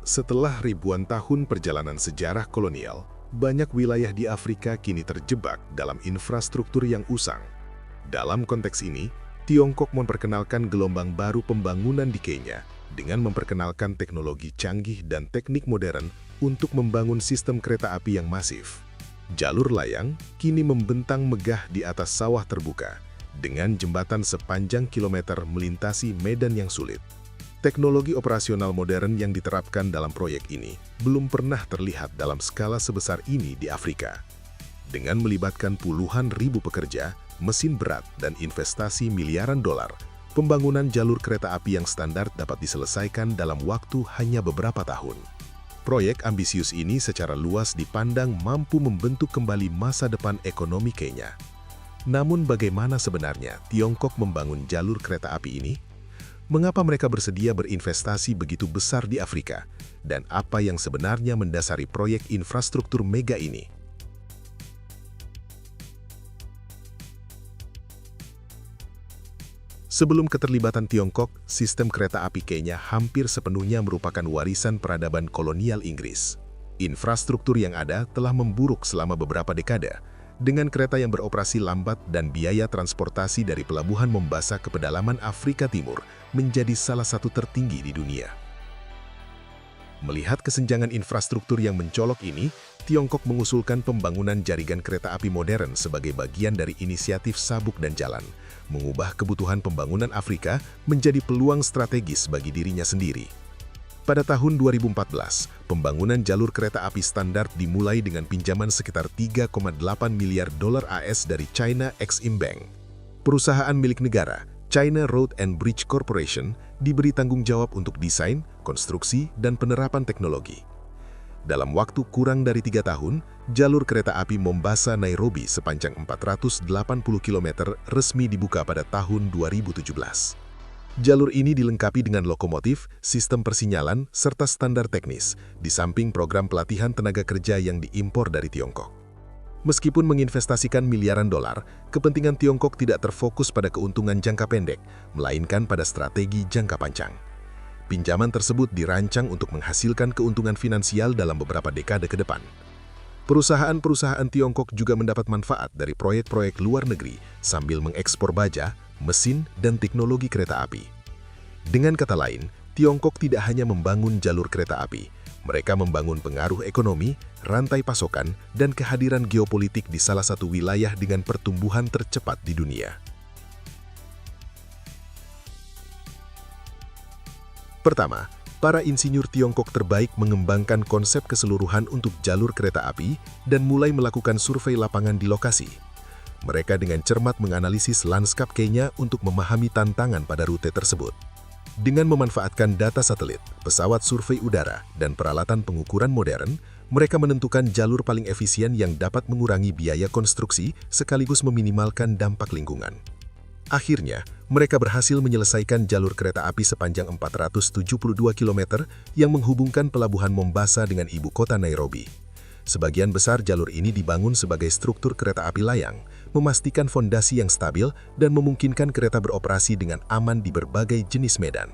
Setelah ribuan tahun perjalanan sejarah kolonial, banyak wilayah di Afrika kini terjebak dalam infrastruktur yang usang. Dalam konteks ini, Tiongkok memperkenalkan gelombang baru pembangunan di Kenya dengan memperkenalkan teknologi canggih dan teknik modern untuk membangun sistem kereta api yang masif. Jalur layang kini membentang megah di atas sawah terbuka, dengan jembatan sepanjang kilometer melintasi medan yang sulit. Teknologi operasional modern yang diterapkan dalam proyek ini belum pernah terlihat dalam skala sebesar ini di Afrika. Dengan melibatkan puluhan ribu pekerja, mesin berat, dan investasi miliaran dolar, pembangunan jalur kereta api yang standar dapat diselesaikan dalam waktu hanya beberapa tahun. Proyek ambisius ini secara luas dipandang mampu membentuk kembali masa depan ekonomi Kenya. Namun bagaimana sebenarnya Tiongkok membangun jalur kereta api ini? Mengapa mereka bersedia berinvestasi begitu besar di Afrika? Dan apa yang sebenarnya mendasari proyek infrastruktur mega ini? Sebelum keterlibatan Tiongkok, sistem kereta api Kenya hampir sepenuhnya merupakan warisan peradaban kolonial Inggris. Infrastruktur yang ada telah memburuk selama beberapa dekade, dengan kereta yang beroperasi lambat dan biaya transportasi dari pelabuhan Mombasa ke pedalaman Afrika Timur menjadi salah satu tertinggi di dunia. Melihat kesenjangan infrastruktur yang mencolok ini, Tiongkok mengusulkan pembangunan jaringan kereta api modern sebagai bagian dari inisiatif Sabuk dan Jalan, mengubah kebutuhan pembangunan Afrika menjadi peluang strategis bagi dirinya sendiri. Pada tahun 2014, pembangunan jalur kereta api standar dimulai dengan pinjaman sekitar 3,8 miliar dolar AS dari China Exim Bank. Perusahaan milik negara, China Road and Bridge Corporation, diberi tanggung jawab untuk desain, konstruksi, dan penerapan teknologi. Dalam waktu kurang dari 3 tahun, jalur kereta api Mombasa-Nairobi sepanjang 480 km resmi dibuka pada tahun 2017. Jalur ini dilengkapi dengan lokomotif, sistem persinyalan, serta standar teknis, di samping program pelatihan tenaga kerja yang diimpor dari Tiongkok. Meskipun menginvestasikan miliaran dolar, kepentingan Tiongkok tidak terfokus pada keuntungan jangka pendek, melainkan pada strategi jangka panjang. Pinjaman tersebut dirancang untuk menghasilkan keuntungan finansial dalam beberapa dekade ke depan. Perusahaan-perusahaan Tiongkok juga mendapat manfaat dari proyek-proyek luar negeri sambil mengekspor baja, mesin, dan teknologi kereta api. Dengan kata lain, Tiongkok tidak hanya membangun jalur kereta api, mereka membangun pengaruh ekonomi, rantai pasokan, dan kehadiran geopolitik di salah satu wilayah dengan pertumbuhan tercepat di dunia. Pertama, para insinyur Tiongkok terbaik mengembangkan konsep keseluruhan untuk jalur kereta api dan mulai melakukan survei lapangan di lokasi. Mereka dengan cermat menganalisis lanskap Kenya untuk memahami tantangan pada rute tersebut. Dengan memanfaatkan data satelit, pesawat survei udara, dan peralatan pengukuran modern, mereka menentukan jalur paling efisien yang dapat mengurangi biaya konstruksi sekaligus meminimalkan dampak lingkungan. Akhirnya, mereka berhasil menyelesaikan jalur kereta api sepanjang 472 km yang menghubungkan pelabuhan Mombasa dengan ibu kota Nairobi. Sebagian besar jalur ini dibangun sebagai struktur kereta api layang, memastikan fondasi yang stabil dan memungkinkan kereta beroperasi dengan aman di berbagai jenis medan.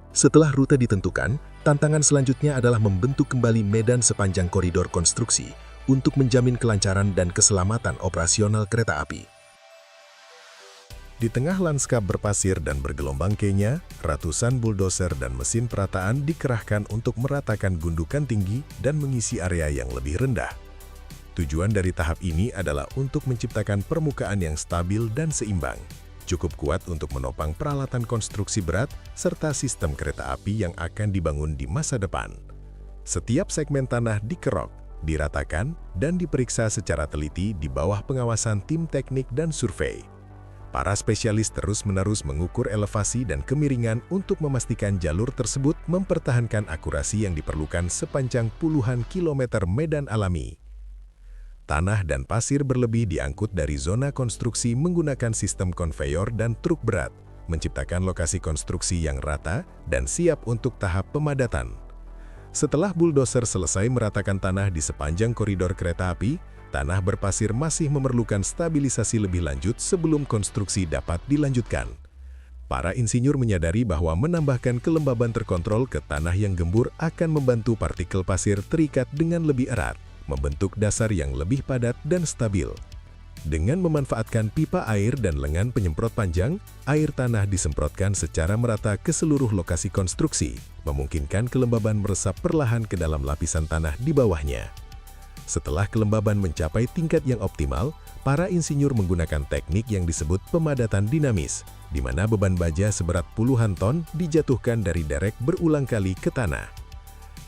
Setelah rute ditentukan, tantangan selanjutnya adalah membentuk kembali medan sepanjang koridor konstruksi untuk menjamin kelancaran dan keselamatan operasional kereta api. Di tengah lanskap berpasir dan bergelombang Kenya, ratusan buldoser dan mesin perataan dikerahkan untuk meratakan gundukan tinggi dan mengisi area yang lebih rendah. Tujuan dari tahap ini adalah untuk menciptakan permukaan yang stabil dan seimbang, cukup kuat untuk menopang peralatan konstruksi berat serta sistem kereta api yang akan dibangun di masa depan. Setiap segmen tanah dikerok, diratakan, dan diperiksa secara teliti di bawah pengawasan tim teknik dan survei. Para spesialis terus-menerus mengukur elevasi dan kemiringan untuk memastikan jalur tersebut mempertahankan akurasi yang diperlukan sepanjang puluhan kilometer medan alami. Tanah dan pasir berlebih diangkut dari zona konstruksi menggunakan sistem konveyor dan truk berat, menciptakan lokasi konstruksi yang rata dan siap untuk tahap pemadatan. Setelah buldoser selesai meratakan tanah di sepanjang koridor kereta api, tanah berpasir masih memerlukan stabilisasi lebih lanjut sebelum konstruksi dapat dilanjutkan. Para insinyur menyadari bahwa menambahkan kelembaban terkontrol ke tanah yang gembur akan membantu partikel pasir terikat dengan lebih erat, membentuk dasar yang lebih padat dan stabil. Dengan memanfaatkan pipa air dan lengan penyemprot panjang, air tanah disemprotkan secara merata ke seluruh lokasi konstruksi, memungkinkan kelembaban meresap perlahan ke dalam lapisan tanah di bawahnya. Setelah kelembaban mencapai tingkat yang optimal, para insinyur menggunakan teknik yang disebut pemadatan dinamis, di mana beban baja seberat puluhan ton dijatuhkan dari derek berulang kali ke tanah.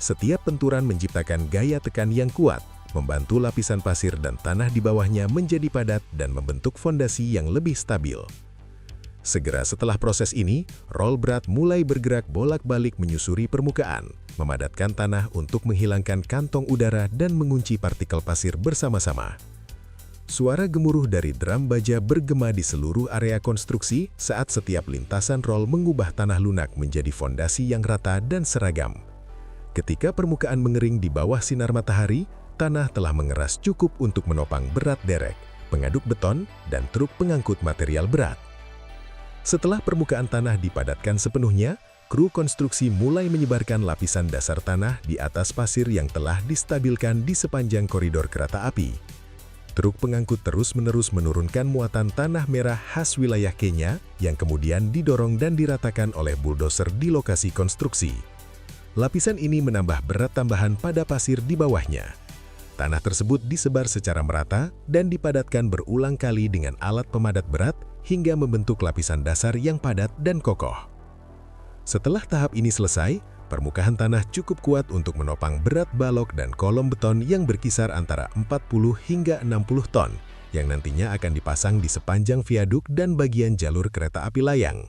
Setiap benturan menciptakan gaya tekan yang kuat, membantu lapisan pasir dan tanah di bawahnya menjadi padat dan membentuk fondasi yang lebih stabil. Segera setelah proses ini, rol berat mulai bergerak bolak-balik menyusuri permukaan, memadatkan tanah untuk menghilangkan kantong udara dan mengunci partikel pasir bersama-sama. Suara gemuruh dari drum baja bergema di seluruh area konstruksi saat setiap lintasan rol mengubah tanah lunak menjadi fondasi yang rata dan seragam. Ketika permukaan mengering di bawah sinar matahari, tanah telah mengeras cukup untuk menopang berat derek, pengaduk beton, dan truk pengangkut material berat. Setelah permukaan tanah dipadatkan sepenuhnya, kru konstruksi mulai menyebarkan lapisan dasar tanah di atas pasir yang telah distabilkan di sepanjang koridor kereta api. Truk pengangkut terus-menerus menurunkan muatan tanah merah khas wilayah Kenya yang kemudian didorong dan diratakan oleh bulldozer di lokasi konstruksi. Lapisan ini menambah berat tambahan pada pasir di bawahnya. Tanah tersebut disebar secara merata dan dipadatkan berulang kali dengan alat pemadat berat hingga membentuk lapisan dasar yang padat dan kokoh. Setelah tahap ini selesai, permukaan tanah cukup kuat untuk menopang berat balok dan kolom beton yang berkisar antara 40 hingga 60 ton, yang nantinya akan dipasang di sepanjang viaduk dan bagian jalur kereta api layang.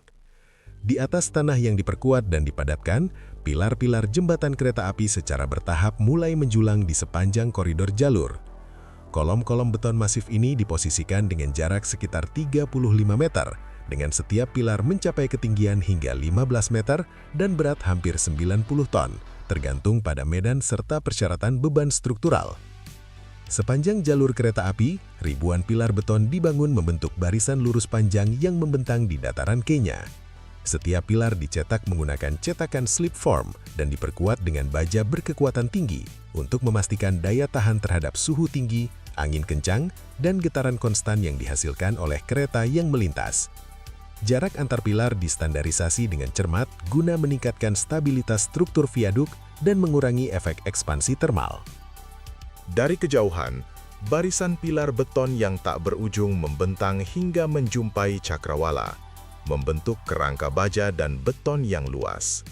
Di atas tanah yang diperkuat dan dipadatkan, pilar-pilar jembatan kereta api secara bertahap mulai menjulang di sepanjang koridor jalur. Kolom-kolom beton masif ini diposisikan dengan jarak sekitar 35 meter, dengan setiap pilar mencapai ketinggian hingga 15 meter dan berat hampir 90 ton, tergantung pada medan serta persyaratan beban struktural. Sepanjang jalur kereta api, ribuan pilar beton dibangun membentuk barisan lurus panjang yang membentang di dataran Kenya. Setiap pilar dicetak menggunakan cetakan slip form dan diperkuat dengan baja berkekuatan tinggi untuk memastikan daya tahan terhadap suhu tinggi, angin kencang, dan getaran konstan yang dihasilkan oleh kereta yang melintas. Jarak antar pilar distandarisasi dengan cermat guna meningkatkan stabilitas struktur viaduk dan mengurangi efek ekspansi termal. Dari kejauhan, barisan pilar beton yang tak berujung membentang hingga menjumpai cakrawala, membentuk kerangka baja dan beton yang luas.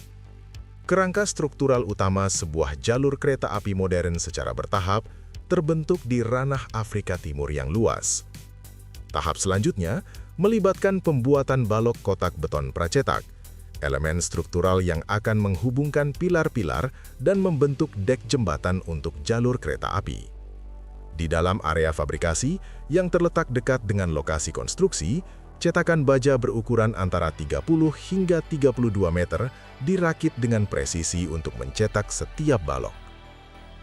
Kerangka struktural utama sebuah jalur kereta api modern secara bertahap terbentuk di ranah Afrika Timur yang luas. Tahap selanjutnya melibatkan pembuatan balok kotak beton pracetak, elemen struktural yang akan menghubungkan pilar-pilar dan membentuk dek jembatan untuk jalur kereta api. Di dalam area fabrikasi yang terletak dekat dengan lokasi konstruksi, cetakan baja berukuran antara 30 hingga 32 meter dirakit dengan presisi untuk mencetak setiap balok.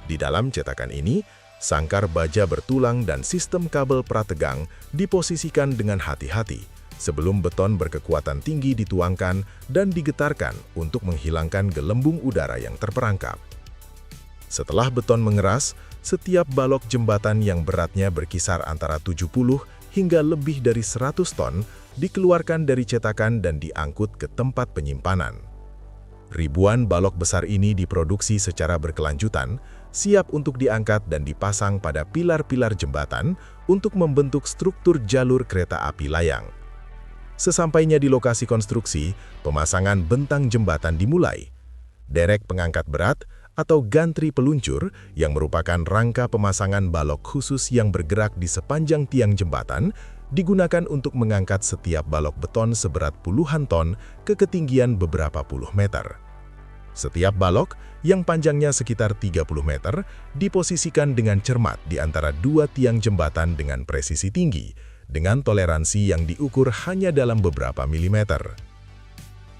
Di dalam cetakan ini, sangkar baja bertulang dan sistem kabel prategang diposisikan dengan hati-hati sebelum beton berkekuatan tinggi dituangkan dan digetarkan untuk menghilangkan gelembung udara yang terperangkap. Setelah beton mengeras, setiap balok jembatan yang beratnya berkisar antara 70 hingga lebih dari 100 ton dikeluarkan dari cetakan dan diangkut ke tempat penyimpanan. Ribuan balok besar ini diproduksi secara berkelanjutan, siap untuk diangkat dan dipasang pada pilar-pilar jembatan untuk membentuk struktur jalur kereta api layang. Sesampainya di lokasi konstruksi, pemasangan bentang jembatan dimulai. Derek pengangkat berat atau gantri peluncur yang merupakan rangka pemasangan balok khusus yang bergerak di sepanjang tiang jembatan digunakan untuk mengangkat setiap balok beton seberat puluhan ton ke ketinggian beberapa puluh meter. Setiap balok yang panjangnya sekitar 30 meter diposisikan dengan cermat di antara dua tiang jembatan dengan presisi tinggi, dengan toleransi yang diukur hanya dalam beberapa milimeter.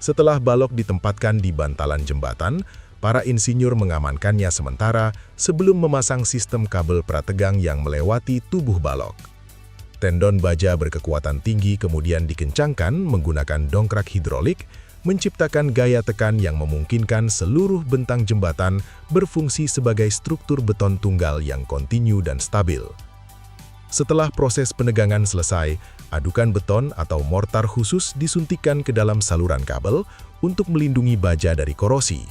Setelah balok ditempatkan di bantalan jembatan, para insinyur mengamankannya sementara sebelum memasang sistem kabel prategang yang melewati tubuh balok. Tendon baja berkekuatan tinggi kemudian dikencangkan menggunakan dongkrak hidrolik, menciptakan gaya tekan yang memungkinkan seluruh bentang jembatan berfungsi sebagai struktur beton tunggal yang kontinu dan stabil. Setelah proses penegangan selesai, adukan beton atau mortar khusus disuntikkan ke dalam saluran kabel untuk melindungi baja dari korosi.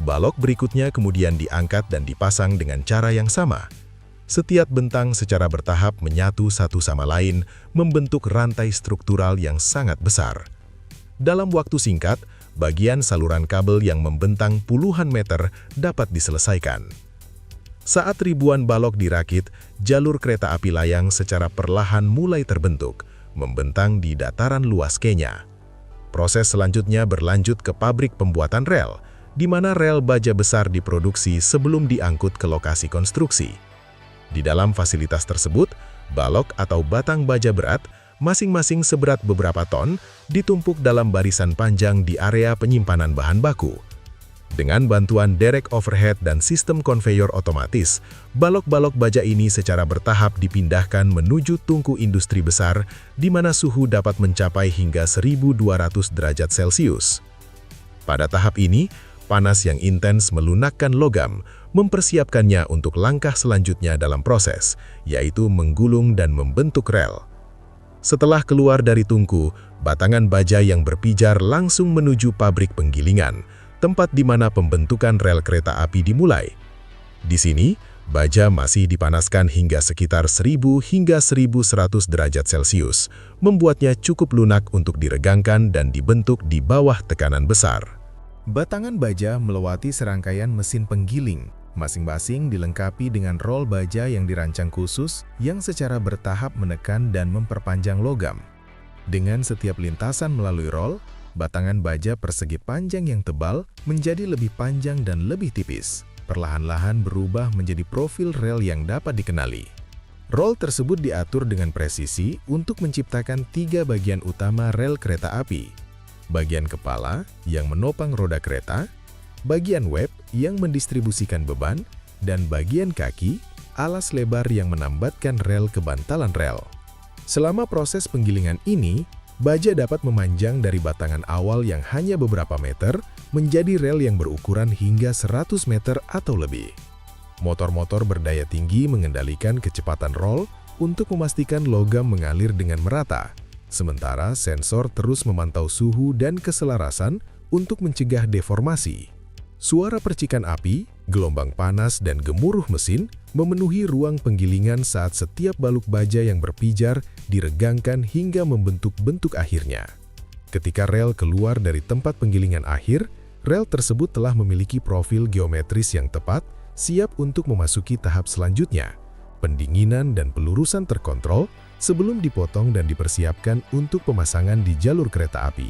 Balok berikutnya kemudian diangkat dan dipasang dengan cara yang sama. Setiap bentang secara bertahap menyatu satu sama lain, membentuk rantai struktural yang sangat besar. Dalam waktu singkat, bagian saluran kabel yang membentang puluhan meter dapat diselesaikan. Saat ribuan balok dirakit, jalur kereta api layang secara perlahan mulai terbentuk, membentang di dataran luas Kenya. Proses selanjutnya berlanjut ke pabrik pembuatan rel, di mana rel baja besar diproduksi sebelum diangkut ke lokasi konstruksi. Di dalam fasilitas tersebut, balok atau batang baja berat, masing-masing seberat beberapa ton, ditumpuk dalam barisan panjang di area penyimpanan bahan baku. Dengan bantuan derek overhead dan sistem konveyor otomatis, balok-balok baja ini secara bertahap dipindahkan menuju tungku industri besar, di mana suhu dapat mencapai hingga 1200 derajat Celcius. Pada tahap ini, panas yang intens melunakkan logam, mempersiapkannya untuk langkah selanjutnya dalam proses, yaitu menggulung dan membentuk rel. Setelah keluar dari tungku, batangan baja yang berpijar langsung menuju pabrik penggilingan, tempat di mana pembentukan rel kereta api dimulai. Di sini, baja masih dipanaskan hingga sekitar 1000 hingga 1100 derajat Celcius, membuatnya cukup lunak untuk diregangkan dan dibentuk di bawah tekanan besar. Batangan baja melewati serangkaian mesin penggiling, masing-masing dilengkapi dengan rol baja yang dirancang khusus yang secara bertahap menekan dan memperpanjang logam. Dengan setiap lintasan melalui rol, batangan baja persegi panjang yang tebal menjadi lebih panjang dan lebih tipis, perlahan-lahan berubah menjadi profil rel yang dapat dikenali. Rol tersebut diatur dengan presisi untuk menciptakan 3 bagian utama rel kereta api. Bagian kepala yang menopang roda kereta, bagian web yang mendistribusikan beban, dan bagian kaki, alas lebar yang menambatkan rel ke bantalan rel. Selama proses penggilingan ini, baja dapat memanjang dari batangan awal yang hanya beberapa meter menjadi rel yang berukuran hingga 100 meter atau lebih. Motor-motor berdaya tinggi mengendalikan kecepatan rol untuk memastikan logam mengalir dengan merata, sementara sensor terus memantau suhu dan keselarasan untuk mencegah deformasi. Suara percikan api, gelombang panas, dan gemuruh mesin memenuhi ruang penggilingan saat setiap baluk baja yang berpijar diregangkan hingga membentuk bentuk akhirnya. Ketika rel keluar dari tempat penggilingan akhir, rel tersebut telah memiliki profil geometris yang tepat, siap untuk memasuki tahap selanjutnya, pendinginan dan pelurusan terkontrol sebelum dipotong dan dipersiapkan untuk pemasangan di jalur kereta api.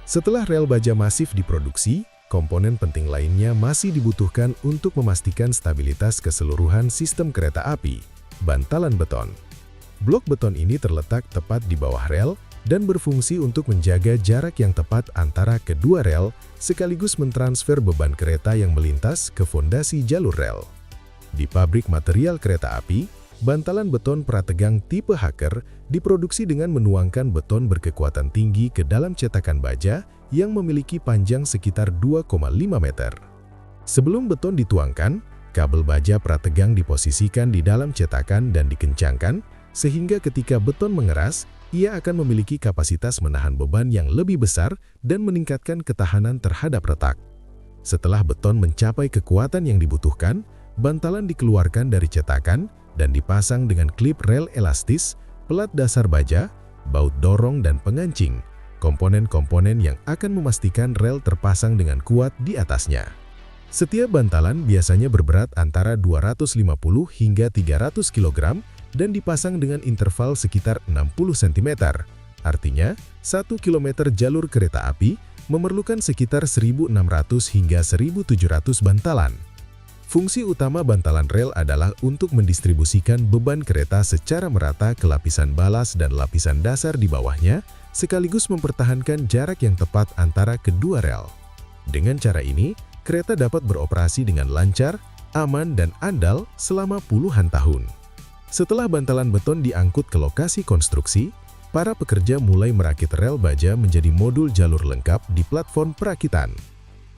Setelah rel baja masif diproduksi, komponen penting lainnya masih dibutuhkan untuk memastikan stabilitas keseluruhan sistem kereta api, bantalan beton. Blok beton ini terletak tepat di bawah rel dan berfungsi untuk menjaga jarak yang tepat antara kedua rel, sekaligus mentransfer beban kereta yang melintas ke fondasi jalur rel. Di pabrik material kereta api, bantalan beton prategang tipe Hacker diproduksi dengan menuangkan beton berkekuatan tinggi ke dalam cetakan baja yang memiliki panjang sekitar 2,5 meter. Sebelum beton dituangkan, kabel baja prategang diposisikan di dalam cetakan dan dikencangkan, sehingga ketika beton mengeras, ia akan memiliki kapasitas menahan beban yang lebih besar dan meningkatkan ketahanan terhadap retak. Setelah beton mencapai kekuatan yang dibutuhkan, bantalan dikeluarkan dari cetakan dan dipasang dengan klip rel elastis, pelat dasar baja, baut dorong dan pengancing, komponen-komponen yang akan memastikan rel terpasang dengan kuat di atasnya. Setiap bantalan biasanya berberat antara 250 hingga 300 kg dan dipasang dengan interval sekitar 60 cm. Artinya, 1 km jalur kereta api memerlukan sekitar 1.600 hingga 1.700 bantalan. Fungsi utama bantalan rel adalah untuk mendistribusikan beban kereta secara merata ke lapisan balas dan lapisan dasar di bawahnya, sekaligus mempertahankan jarak yang tepat antara kedua rel. Dengan cara ini, kereta dapat beroperasi dengan lancar, aman, dan andal selama puluhan tahun. Setelah bantalan beton diangkut ke lokasi konstruksi, para pekerja mulai merakit rel baja menjadi modul jalur lengkap di platform perakitan.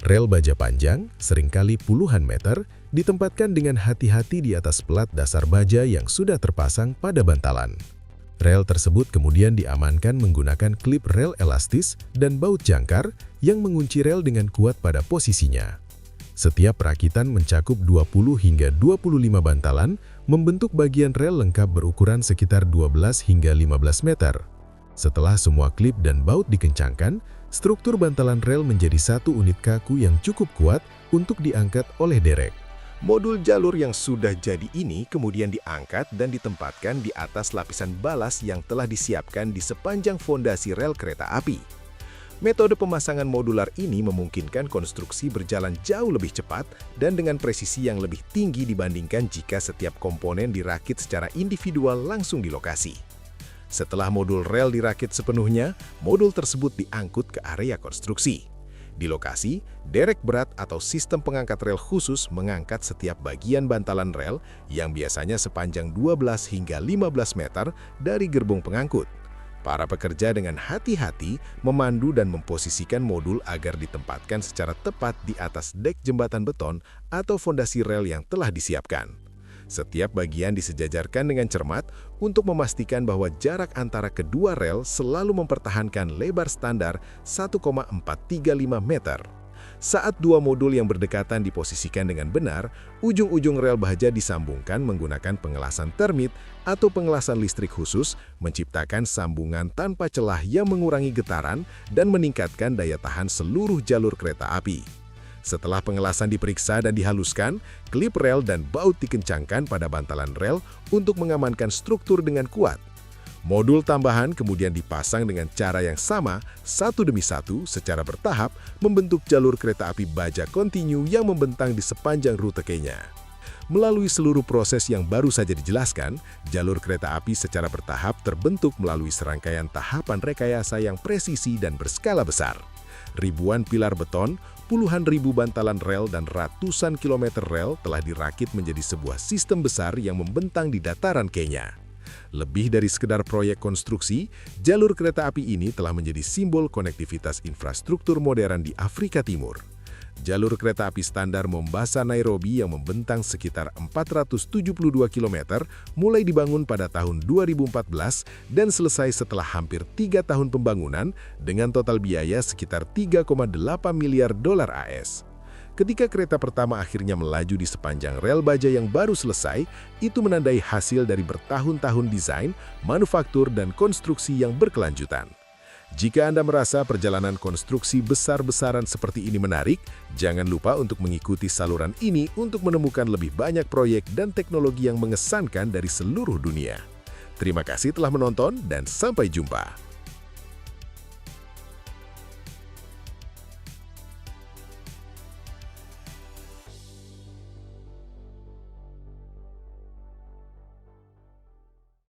Rel baja panjang, seringkali puluhan meter, ditempatkan dengan hati-hati di atas plat dasar baja yang sudah terpasang pada bantalan. Rel tersebut kemudian diamankan menggunakan klip rel elastis dan baut jangkar yang mengunci rel dengan kuat pada posisinya. Setiap perakitan mencakup 20 hingga 25 bantalan, membentuk bagian rel lengkap berukuran sekitar 12 hingga 15 meter. Setelah semua klip dan baut dikencangkan, struktur bantalan rel menjadi satu unit kaku yang cukup kuat untuk diangkat oleh derek. Modul jalur yang sudah jadi ini kemudian diangkat dan ditempatkan di atas lapisan balas yang telah disiapkan di sepanjang fondasi rel kereta api. Metode pemasangan modular ini memungkinkan konstruksi berjalan jauh lebih cepat dan dengan presisi yang lebih tinggi dibandingkan jika setiap komponen dirakit secara individual langsung di lokasi. Setelah modul rel dirakit sepenuhnya, modul tersebut diangkut ke area konstruksi. Di lokasi, derek berat atau sistem pengangkat rel khusus mengangkat setiap bagian bantalan rel yang biasanya sepanjang 12 hingga 15 meter dari gerbong pengangkut. Para pekerja dengan hati-hati memandu dan memposisikan modul agar ditempatkan secara tepat di atas dek jembatan beton atau fondasi rel yang telah disiapkan. Setiap bagian disejajarkan dengan cermat untuk memastikan bahwa jarak antara kedua rel selalu mempertahankan lebar standar 1,435 meter. Saat dua modul yang berdekatan diposisikan dengan benar, ujung-ujung rel baja disambungkan menggunakan pengelasan termit atau pengelasan listrik khusus, menciptakan sambungan tanpa celah yang mengurangi getaran dan meningkatkan daya tahan seluruh jalur kereta api. Setelah pengelasan diperiksa dan dihaluskan, klip rel dan baut dikencangkan pada bantalan rel untuk mengamankan struktur dengan kuat. Modul tambahan kemudian dipasang dengan cara yang sama, satu demi satu secara bertahap, membentuk jalur kereta api baja kontinu yang membentang di sepanjang rute Kenya. Melalui seluruh proses yang baru saja dijelaskan, jalur kereta api secara bertahap terbentuk melalui serangkaian tahapan rekayasa yang presisi dan berskala besar. Ribuan pilar beton, puluhan ribu bantalan rel dan ratusan kilometer rel telah dirakit menjadi sebuah sistem besar yang membentang di dataran Kenya. Lebih dari sekedar proyek konstruksi, jalur kereta api ini telah menjadi simbol konektivitas infrastruktur modern di Afrika Timur. Jalur kereta api standar Mombasa-Nairobi yang membentang sekitar 472 km mulai dibangun pada tahun 2014 dan selesai setelah hampir 3 tahun pembangunan dengan total biaya sekitar 3,8 miliar dolar AS. Ketika kereta pertama akhirnya melaju di sepanjang rel baja yang baru selesai, itu menandai hasil dari bertahun-tahun desain, manufaktur, dan konstruksi yang berkelanjutan. Jika Anda merasa perjalanan konstruksi besar-besaran seperti ini menarik, jangan lupa untuk mengikuti saluran ini untuk menemukan lebih banyak proyek dan teknologi yang mengesankan dari seluruh dunia. Terima kasih telah menonton dan sampai jumpa.